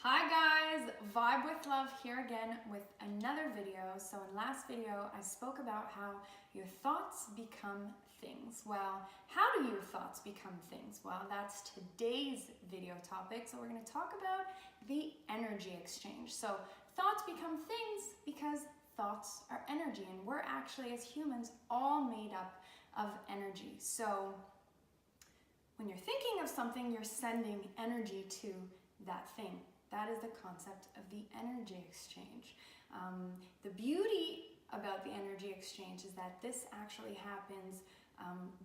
Hi guys, Vibe with Love here again with another video. So in last video, I spoke about how your thoughts become things. Well, how do your thoughts become things? Well, that's today's video topic. So we're going to talk about the energy exchange. So thoughts become things because thoughts are energy, and we're actually, as humans, all made up of energy. So when you're thinking of something, you're sending energy to that thing. That is the concept of the energy exchange. The beauty about the energy exchange is that this actually happens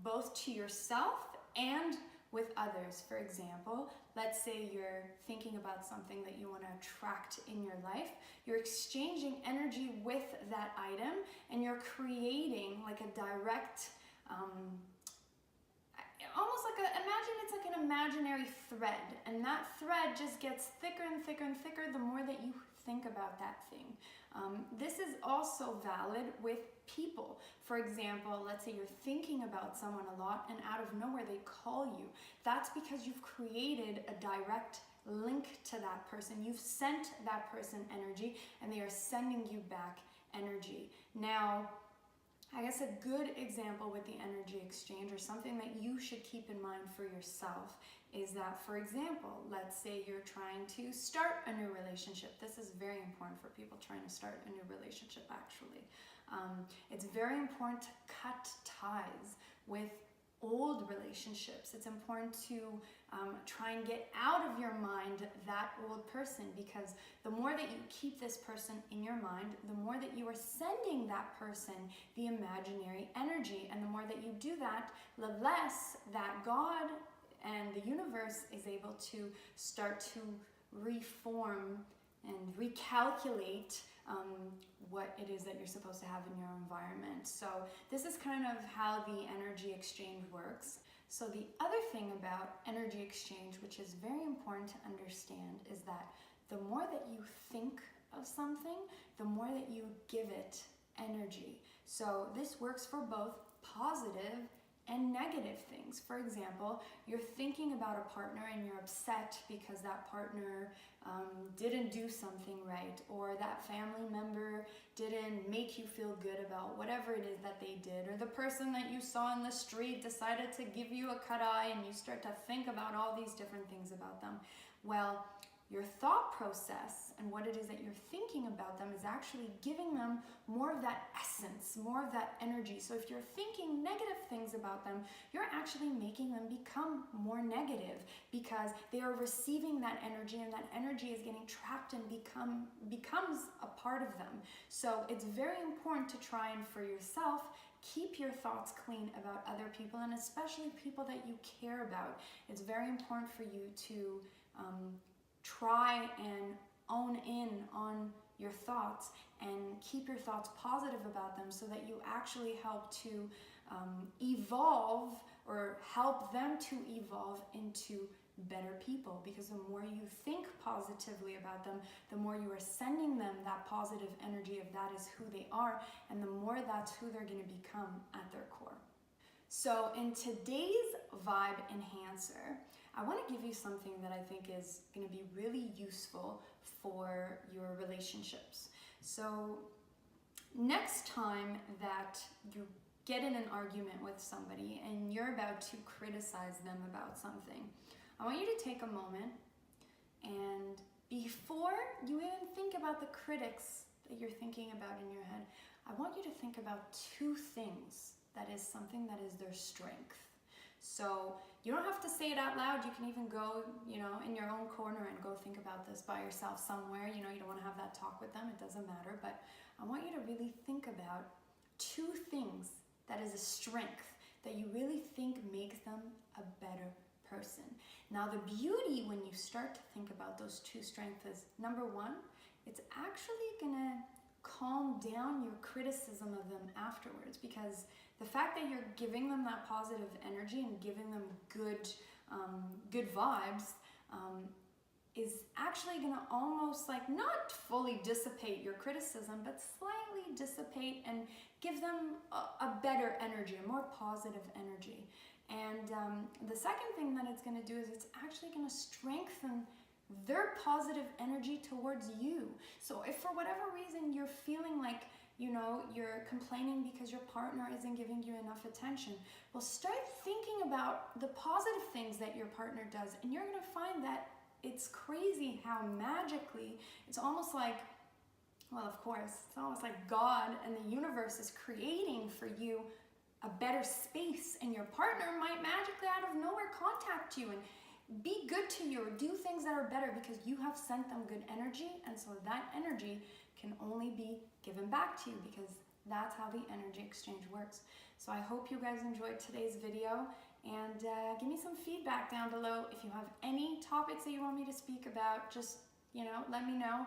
both to yourself and with others. For example, let's say you're thinking about something that you want to attract in your life. You're exchanging energy with that item, and you're creating like a direct almost like imagine it's like an imaginary thread, and that thread just gets thicker and thicker and thicker the more that you think about that thing. This is also valid with people. For example, let's say you're thinking about someone a lot and out of nowhere they call you. That's because you've created a direct link to that person. You've sent that person energy, and they are sending you back energy. Now, I guess a good example with the energy exchange, or something that you should keep in mind for yourself, is that, for example, let's say you're trying to start a new relationship. This is very important for people trying to start a new relationship, actually. It's very important to cut ties with old relationships. It's important to try and get out of your mind that old person, because the more that you keep this person in your mind, the more that you are sending that person the imaginary energy, and the more that you do that, the less that God and the universe is able to start to reform and recalculate what it is that you're supposed to have in your environment. So this is kind of how the energy exchange works. So the other thing about energy exchange, which is very important to understand, is that the more that you think of something, the more that you give it energy. So this works for both positive and negative things. For example, you're thinking about a partner and you're upset because that partner didn't do something right, or that family member didn't make you feel good about whatever it is that they did, or the person that you saw in the street decided to give you a cut eye, and you start to think about all these different things about them. Well, your thought process and what it is that you're thinking about them is actually giving them more of that essence, more of that energy. So if you're thinking negative things about them, you're actually making them become more negative, because they are receiving that energy, and that energy is getting trapped and becomes a part of them. So it's very important to try and, for yourself, keep your thoughts clean about other people, and especially people that you care about. It's very important for you to try and own in on your thoughts and keep your thoughts positive about them, so that you actually help to evolve, or help them to evolve into better people. Because the more you think positively about them, the more you are sending them that positive energy of that is who they are, and the more that's who they're going to become at their core. So in today's Vibe Enhancer, I want to give you something that I think is going to be really useful for your relationships. So next time that you get in an argument with somebody and you're about to criticize them about something, I want you to take a moment, and before you even think about the critics that you're thinking about in your head, I want you to think about two things that is something that is their strength. So you don't have to say it out loud. You can even go, in your own corner and go think about this by yourself somewhere. You don't want to have that talk with them. It doesn't matter. But I want you to really think about two things that is a strength that you really think makes them a better person. Now, the beauty when you start to think about those two strengths is, number one, it's actually going to calm down your criticism of them afterwards, because the fact that you're giving them that positive energy and giving them good vibes is actually going to almost like not fully dissipate your criticism, but slightly dissipate and give them a better energy, a more positive energy. And the second thing that it's going to do is it's actually going to strengthen their positive energy towards you. So if for whatever reason you're feeling like, you know, you're complaining because your partner isn't giving you enough attention, well, start thinking about the positive things that your partner does, and you're gonna find that it's crazy how magically, it's almost like, well, of course, it's almost like God and the universe is creating for you a better space, and your partner might magically out of nowhere contact you and be good to you or do things that are better because you have sent them good energy, and so that energy can only be given back to you because that's how the energy exchange works. So I hope you guys enjoyed today's video, and give me some feedback down below. If you have any topics that you want me to speak about, just, you know, let me know.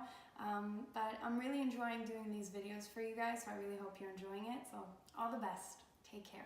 But I'm really enjoying doing these videos for you guys, so I really hope you're enjoying it. So all the best. Take care.